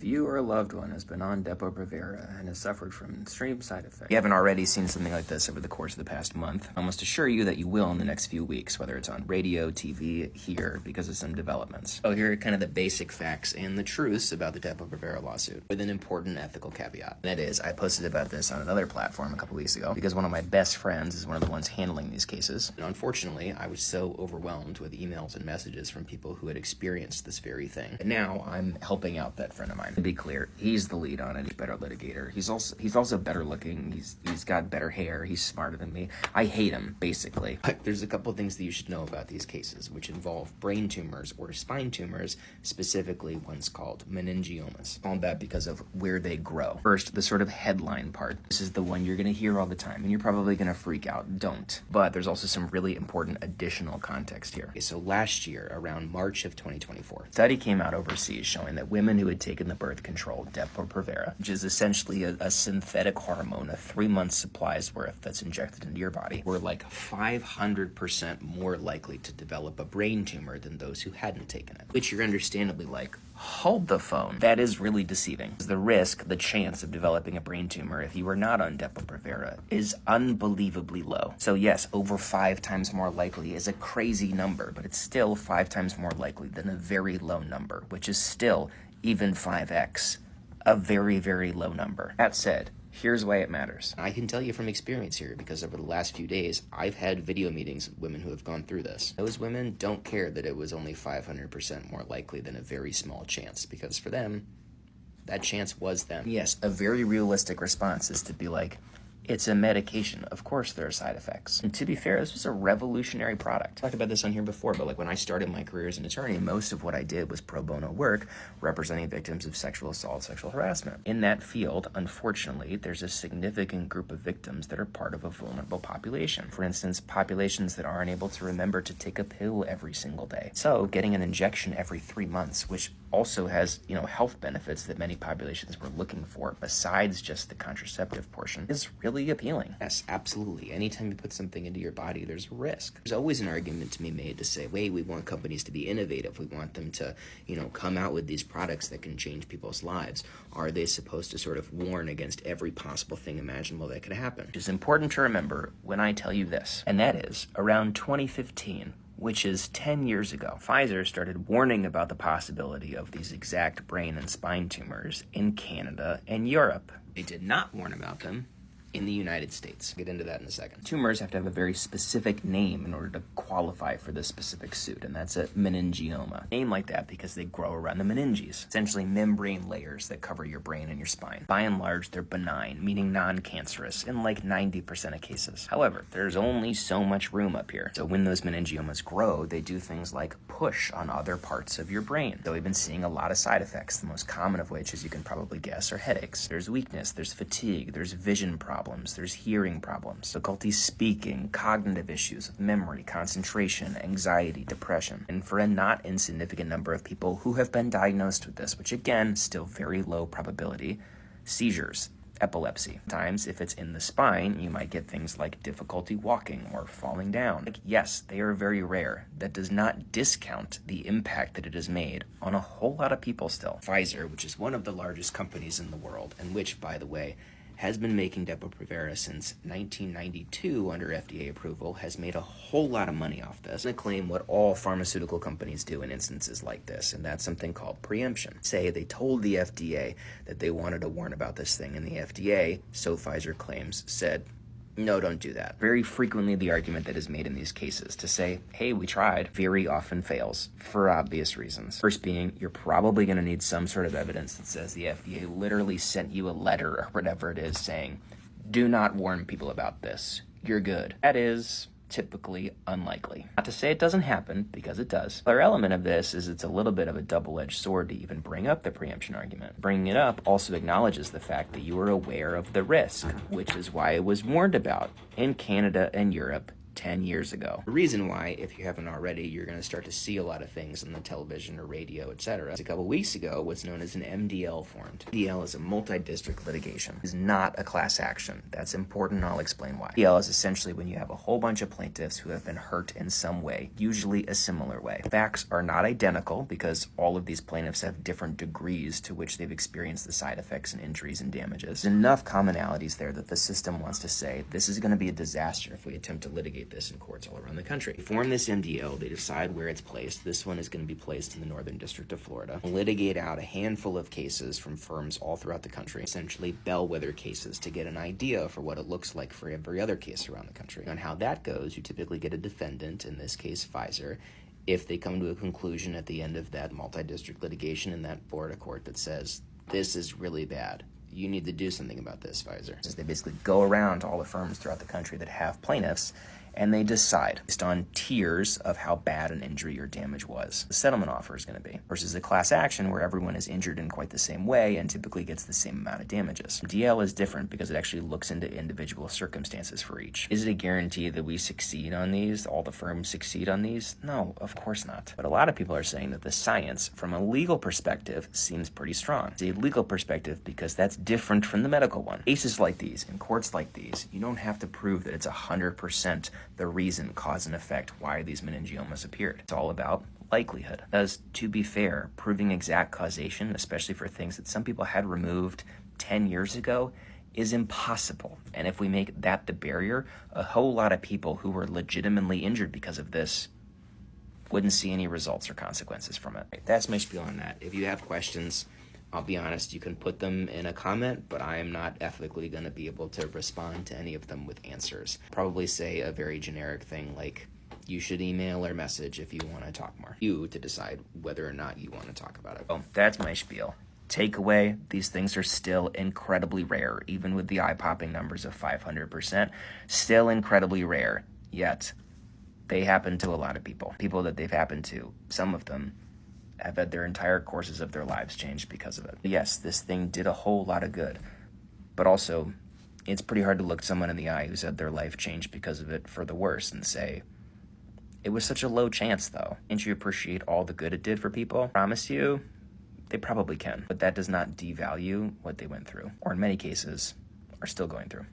If you or a loved one has been on Depo Provera and has suffered from extreme side effects, if you haven't already seen something like this over the course of the past month, I must assure you that you will in the next few weeks, whether it's on radio, TV, here, because of some developments. So here are kind of the basic facts and the truths about the Depo Provera lawsuit, with an important ethical caveat. That is, I posted about this on another platform a couple weeks ago because one of my best friends is one of the ones handling these cases. And unfortunately, I was so overwhelmed with emails and messages from people who had experienced this very thing. And now I'm helping out that friend of mine. To be clear, he's the lead on it. He's a better litigator. He's also better looking. He's got better hair. He's smarter than me. I hate him, basically. But there's a couple things that you should know about these cases, which involve brain tumors or spine tumors, specifically ones called meningiomas. Called that because of where they grow. First, the sort of headline part. This is the one you're going to hear all the time, and you're probably going to freak out. Don't. But there's also some really important additional context here. Okay, so last year, around March of 2024, a study came out overseas showing that women who had taken the birth control, Depo Provera, which is essentially a synthetic hormone, a 3-month supply's worth that's injected into your body, were like 500% more likely to develop a brain tumor than those who hadn't taken it. Which you're understandably like, hold the phone. That is really deceiving. The chance of developing a brain tumor if you were not on Depo Provera is unbelievably low. So yes, over 5 times more likely is a crazy number, but it's still 5 times more likely than a very low number, which is still even 5x, a very, very low number. That said, here's why it matters. I can tell you from experience here, because over the last few days, I've had video meetings with women who have gone through this. Those women don't care that it was only 500% more likely than a very small chance, because for them, that chance was them. Yes, a very realistic response is to be like, it's a medication. Of course there are side effects. And to be fair, this was a revolutionary product. I talked about this on here before, but like when I started my career as an attorney, most of what I did was pro bono work representing victims of sexual assault, sexual harassment. In that field, unfortunately, there's a significant group of victims that are part of a vulnerable population. For instance, populations that aren't able to remember to take a pill every single day. So getting an injection every 3 months, which also has, health benefits that many populations were looking for besides just the contraceptive portion, is really appealing. Yes, absolutely. Anytime you put something into your body, there's a risk. There's always an argument to be made to say, wait, we want companies to be innovative. We want them to, come out with these products that can change people's lives. Are they supposed to sort of warn against every possible thing imaginable that could happen? It is important to remember when I tell you this, and that is around 2015, which is 10 years ago, Pfizer started warning about the possibility of these exact brain and spine tumors in Canada and Europe. They did not warn about them in the United States. I'll get into that in a second. Tumors have to have a very specific name in order to qualify for this specific suit, and that's a meningioma. Name like that because they grow around the meninges, essentially membrane layers that cover your brain and your spine. By and large, they're benign, meaning non-cancerous in like 90% of cases. However, there's only so much room up here. So when those meningiomas grow, they do things like push on other parts of your brain. So we've been seeing a lot of side effects, the most common of which, as you can probably guess, are headaches. There's weakness, there's fatigue, there's vision problems, there's hearing problems, difficulty speaking, cognitive issues with memory, concentration, anxiety, depression. And for a not insignificant number of people who have been diagnosed with this, which again, still very low probability, seizures, epilepsy. Sometimes, if it's in the spine, you might get things like difficulty walking or falling down. Yes, they are very rare. That does not discount the impact that it has made on a whole lot of people still. Pfizer, which is one of the largest companies in the world, and which, by the way, has been making Depo Provera since 1992 under FDA approval, has made a whole lot of money off this. And claim what all pharmaceutical companies do in instances like this, and that's something called preemption. Say they told the FDA that they wanted to warn about this thing, and the FDA, so Pfizer claims, said, no, don't do that. Very frequently the argument that is made in these cases to say, hey, we tried, very often fails for obvious reasons. First being, you're probably going to need some sort of evidence that says the FDA literally sent you a letter or whatever it is saying, do not warn people about this. You're good. That is typically unlikely. Not to say it doesn't happen, because it does. The other element of this is it's a little bit of a double-edged sword to even bring up the preemption argument. Bringing it up also acknowledges the fact that you are aware of the risk, which is why it was warned about in Canada and Europe 10 years ago. The reason why, if you haven't already, you're going to start to see a lot of things on the television or radio, etc. A couple weeks ago, what's known as an MDL formed. MDL is a multi-district litigation. It's not a class action. That's important, and I'll explain why. MDL is essentially when you have a whole bunch of plaintiffs who have been hurt in some way, usually a similar way. Facts are not identical because all of these plaintiffs have different degrees to which they've experienced the side effects and injuries and damages. There's enough commonalities there that the system wants to say this is going to be a disaster if we attempt to litigate this in courts all around the country. They form this MDL, they decide where it's placed. This one is going to be placed in the Northern District of Florida. Litigate out a handful of cases from firms all throughout the country, essentially bellwether cases, to get an idea for what it looks like for every other case around the country. On how that goes, you typically get a defendant, in this case Pfizer, if they come to a conclusion at the end of that multi-district litigation in that Florida court that says, this is really bad. You need to do something about this, Pfizer. They basically go around to all the firms throughout the country that have plaintiffs, and they decide based on tiers of how bad an injury or damage was the settlement offer is going to be, versus a class action where everyone is injured in quite the same way and typically gets the same amount of damages. DL is different because it actually looks into individual circumstances for each. Is it a guarantee that we succeed on these, all the firms succeed on these? No, of course not. But a lot of people are saying that the science from a legal perspective seems pretty strong. It's a legal perspective because that's different from the medical one. Cases like these, in courts like these, you don't have to prove that it's 100% the reason, cause, and effect why these meningiomas appeared. It's all about likelihood. Because, to be fair, proving exact causation, especially for things that some people had removed 10 years ago, is impossible. And if we make that the barrier, a whole lot of people who were legitimately injured because of this wouldn't see any results or consequences from it. That's my spiel on that. If you have questions, I'll be honest, you can put them in a comment, but I am not ethically going to be able to respond to any of them with answers. Probably say a very generic thing like, you should email or message if you want to talk more. You to decide whether or not you want to talk about it. Oh, that's my spiel. Takeaway, these things are still incredibly rare, even with the eye-popping numbers of 500%, still incredibly rare, yet they happen to a lot of people. People that they've happened to, some of them have had their entire courses of their lives changed because of it. Yes, this thing did a whole lot of good, but also it's pretty hard to look someone in the eye who's had their life changed because of it for the worse and say, it was such a low chance though. Can't you appreciate all the good it did for people? I promise you, they probably can, but that does not devalue what they went through, or in many cases, are still going through.